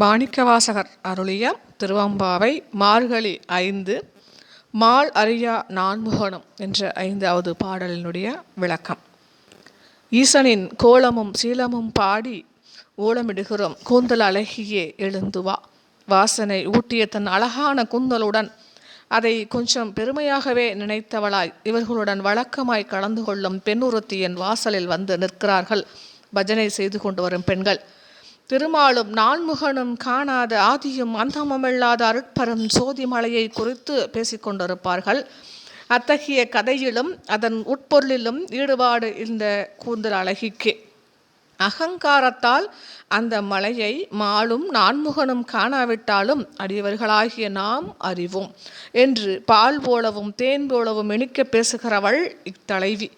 மாணிக்கவாசகர் அருளிய திருவம்பாவை மார்கழி 5 மால் அறியா நான்முகனும் என்ற 5வது பாடலினுடைய விளக்கம். ஈசனின் கோலமும் சீலமும் பாடி ஓலமிடுகிறோம் கூந்தல் அழகியே எழுந்துவா. வாசனை ஊட்டிய தன் அழகான கூந்தலுடன் அதை கொஞ்சம் பெருமையாகவே நினைத்தவளாய் இவர்களுடன் வழக்கமாய் கலந்து கொள்ளும் பெண்ணுறுத்தியின் வாசலில் வந்து நிற்கிறார்கள் பஜனை செய்து கொண்டு வரும் பெண்கள். திருமாலும் நான்முகனும் காணாத ஆதியும் அந்தமுமில்லாத அருட்பெரும் சோதி மலையை குறித்து பேசிக்கொண்டிருப்பார்கள். அத்தகைய கதையிலும் அதன் உட்பொருளிலும் ஈடுபாடு இந்த கூந்தல் அழகிக்கு. அகங்காரத்தால் அந்த மலையை மாலும் நான்முகனும் காணாவிட்டாலும் அடியவர்களாகிய நாம் அறிவோம் என்று பால் போலவும் தேன் போலவும் இனிக்க பேசுகிறவள் இத்தலைவி.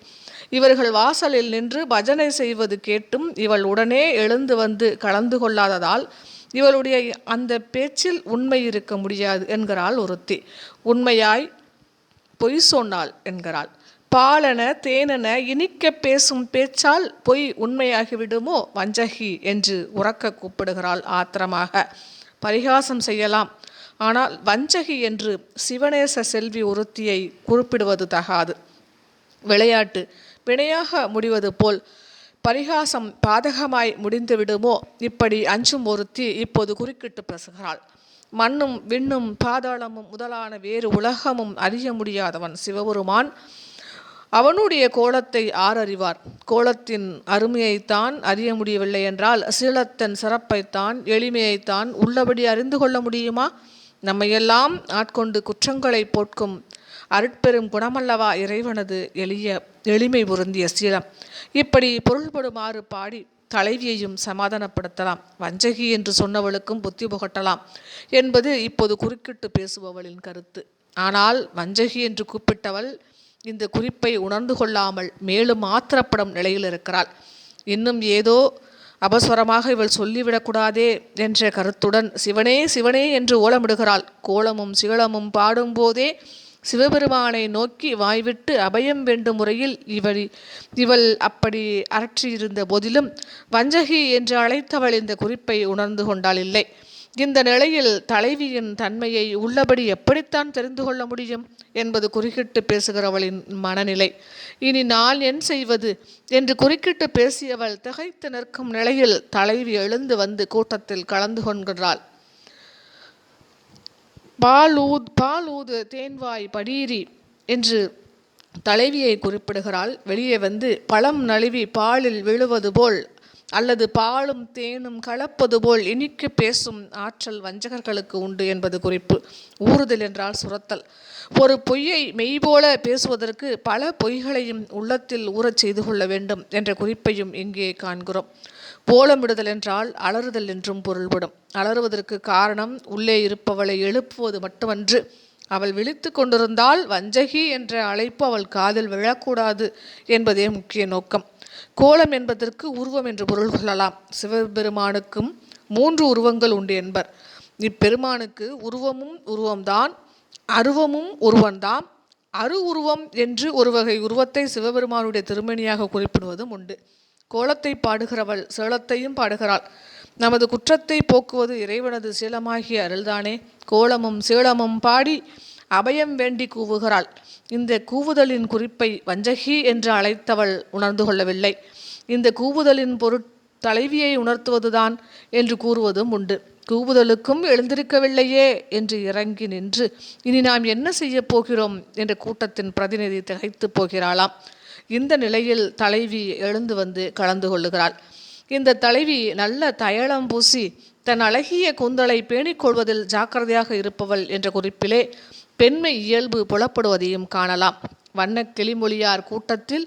இவர்கள் வாசலில் நின்று பஜனை செய்வது கேட்டும் இவள் உடனே எழுந்து வந்து கலந்து கொள்ளாததால் இவளுடைய அந்த பேச்சில் உண்மை இருக்க முடியாது என்கிறாள் ஒருத்தி. உண்மையாய் பொய் சொன்னாள் என்கிறாள். பாலென தேனென இனிக்க பேசும் பேச்சால் பொய் உண்மையாகிவிடுமோ வஞ்சகி என்று உரக்க கூப்பிடுகிறாள் ஆத்திரமாக. பரிகாசம் செய்யலாம், ஆனால் வஞ்சகி என்று சிவநேச செல்வி ஒருத்தியை குறிப்பிடுவது தகாது. விளையாட்டு பிணையாக முடிவது போல் பரிகாசம் பாதகமாய் முடிந்துவிடுமோ இப்படி அஞ்சும் ஒருத்தி இப்போது குறுக்கிட்டு பேசுகிறாள். மண்ணும் விண்ணும் பாதாளமும் முதலான வேறு உலகமும் அறிய முடியாதவன் சிவபெருமான். அவனுடைய கோலத்தை ஆரறிவார்? கோலத்தின் அருமையைத்தான் அறிய முடியவில்லை என்றால் சீலத்தின் சிறப்பைத்தான் எளிமையைத்தான் உள்ளபடி அறிந்து கொள்ள முடியுமா? நம்மையெல்லாம் ஆட்கொண்டு குற்றங்களை போட்கும் அருட்பெரும் குணமல்லவா இறைவனது எளிமை பொருந்திய சீலம். இப்படி பொருள்படுமாறு பாடி தலைவியையும் சமாதானப்படுத்தலாம், வஞ்சகி என்று சொன்னவளுக்கும் புத்தி புகட்டலாம் என்பது இப்போது குறுக்கிட்டு பேசுபவளின் கருத்து. ஆனால் வஞ்சகி என்று கூப்பிட்டவள் இந்த குறிப்பை உணர்ந்து கொள்ளாமல் மேலும் ஆத்திரப்படும் நிலையில் இருக்கிறாள். இன்னும் ஏதோ அபஸ்வரமாக இவள் சொல்லிவிடக்கூடாதே என்ற கருத்துடன் சிவனே சிவனே என்று ஓலமிடுகிறாள். கோலமும் சீலமும் பாடும்போதே சிவபெருமானை நோக்கி வாய்விட்டு அபயம் வேண்டும் முறையில் இவள் அப்படி அரற்றியிருந்த போதிலும் வஞ்சகி என்று அழைத்தவள் இந்த குறிப்பை உணர்ந்து கொண்டாள் இல்லை. இந்த நிலையில் தலைவியின் தன்மையை உள்ளபடி எப்படித்தான் தெரிந்து கொள்ள முடியும் என்பது குறுக்கிட்டு பேசுகிறவளின் மனநிலை. இனி நான் என் செய்வது என்று குறுக்கிட்டு பேசியவள் திகைத்து நிற்கும் நிலையில் தலைவி எழுந்து வந்து கூட்டத்தில் கலந்து கொள்கிறாள். பாலூது தேன்வாய் படீரி என்று தலைவியை குறிப்பிடுகிறாள். வெளியே வந்து பழம் நழுவி பாலில் விழுவது போல் அல்லது பாலும் தேனும் கலப்பது போல் இனிக்கு பேசும் ஆற்றல் வஞ்சகர்களுக்கு உண்டு என்பது குறிப்பு. ஊறுதல் என்றால் சுரத்தல். ஒரு பொய்யை மெய்போல பேசுவதற்கு பல பொய்களையும் உள்ளத்தில் ஊறச் செய்து கொள்ள வேண்டும் என்ற குறிப்பையும் இங்கே காண்கிறோம். போலமிடுதல் என்றால் அலறுதல் என்றும் பொருள்படும். அலறுவதற்கு காரணம் உள்ளே இருப்பவளை எழுப்புவது மட்டுமன்று, அவள் விழித்து கொண்டிருந்தால் வஞ்சகி என்ற அழைப்பு அவள் காதில் விழக்கூடாது என்பதே முக்கிய நோக்கம். கோலம் என்பதற்கு உருவம் என்று பொருள் கொள்ளலாம். சிவபெருமானுக்கும் 3 உருவங்கள் உண்டு என்பர். இப்பெருமானுக்கு உருவமும் உருவம்தான், அருவமும் உருவம்தான். அரு உருவம் என்று ஒரு வகை உருவத்தை சிவபெருமானுடைய திருமணியாக குறிப்பிடுவதும் உண்டு. கோலத்தை பாடுகிறவள் சீலத்தையும் பாடுகிறாள். நமது குற்றத்தை போக்குவது இறைவனது சீலமாகிய அருள்தானே. கோலமும் சீலமும் பாடி அபயம் வேண்டி கூவுகிறாள். இந்த கூவுதலின் குறிப்பை வஞ்சகி என்று அழைத்தவள் உணர்ந்து கொள்ளவில்லை. இந்த கூவுதலின் தலைவியை உணர்த்துவதுதான் என்று கூறுவதும் உண்டு. கூவுதலுக்கும் எழுந்திருக்கவில்லையே என்று இறங்கி நின்று இனி நாம் என்ன செய்ய போகிறோம் என்ற கூட்டத்தின் பிரதிநிதி திகைத்து போகிறாளாம். இந்த நிலையில் தலைவி எழுந்து வந்து கலந்து கொள்ளுகிறாள். இந்த தலைவி நல்ல தைலம் பூசி தன் அழகிய கூந்தலை பேணிக்கொள்வதில் ஜாக்கிரதையாக இருப்பவள் என்ற குறிப்பிலே பெண்மை இயல்பு புலப்படுவதையும் காணலாம். வண்ண கிளிமொழியார் கூட்டத்தில்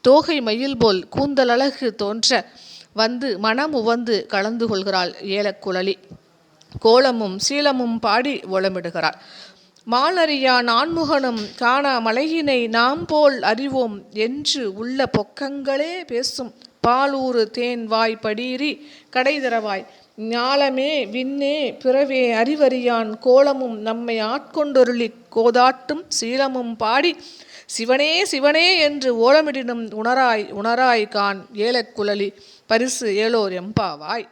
தோகை மயில் போல் கூந்தல் அழகு தோன்ற வந்து மனம் உவந்து கலந்து கொள்கிறாள் ஏலக்குழலி. கோலமும் சீலமும் பாடி ஓலமிடுகிறாள். மாலறியா நான்முகனும் காணா மலையினை நாம் போல் அறிவோம் என்று உள்ள பொக்கங்களே பேசும் பாலூறு தேன் வாய் படீரி கடைதிறவாய். ஞாலமே விண்ணே பிறவே அறிவறியான் கோலமும் நம்மை ஆட்கொண்டொருளி கோதாட்டும் சீலமும் பாடி சிவனே சிவனே என்று ஓலமிடினும் உணராய் கான் ஏலக்குழலி பரிசு ஏலோர் எம்பாவாய்.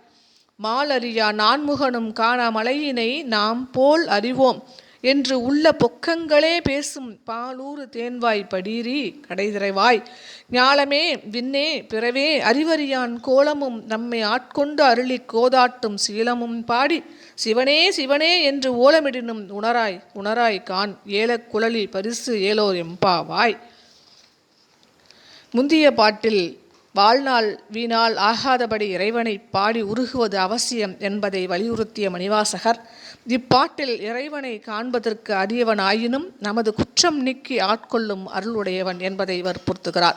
மாலறியா நான்முகனும் காணா மலையினை நாம் போல் அறிவோம் என்று உள்ள பொக்கங்களே பேசும் பாலூறு தேன்வாய் படீரி கடைதிரைவாய் ஞாலமே விண்ணே பிறவே அறிவறியான் கோலமும் நம்மை ஆட்கொண்டு அருளி கோதாட்டும் சீலமும் பாடி சிவனே சிவனே என்று ஓலமிடினும் உணராய் உணராய் கான் ஏலக் குழலி பரிசு ஏலோர் எம்பாவாய். முந்திய பாட்டில் வாழ்நாள் வீணால் ஆகாதபடி இறைவனை பாடி உருகுவது அவசியம் என்பதை வலியுறுத்திய மணிவாசகர் இப்பாட்டில் இறைவனை காண்பதற்கு அரியவன் ஆயினும் நமது குற்றம் நீக்கி ஆட்கொள்ளும் அருளுடையவன் என்பதை வற்புறுத்துகிறார்.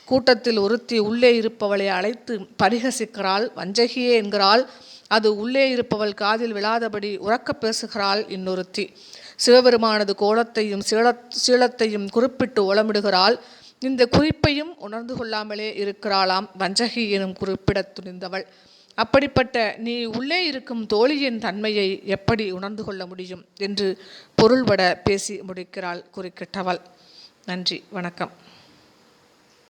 கூட்டத்தில் ஒருத்தி உள்ளே இருப்பவளை அழைத்து பரிகசிக்கிறாள், வஞ்சகியே என்கிறாள். அது உள்ளே இருப்பவள் காதில் விழாதபடி உறக்கப் பேசுகிறாள் இன்னொருத்தி. சிவபெருமானது கோலத்தையும் சீலத்தையும் குறிப்பிட்டு ஓலமிடுகிறாள். இந்த குறிப்பையும் உணர்ந்து கொள்ளாமலே இருக்கிறாளாம் வஞ்சகி எனும் குறிப்பிடத் துணிந்தவள். அப்படிப்பட்ட நீ உள்ளே இருக்கும் தோழியின் தன்மையை எப்படி உணர்ந்து கொள்ள முடியும் என்று பொருள்பட பேசி முடிக்கிறாள் குறுக்கிட்டவள். நன்றி, வணக்கம்.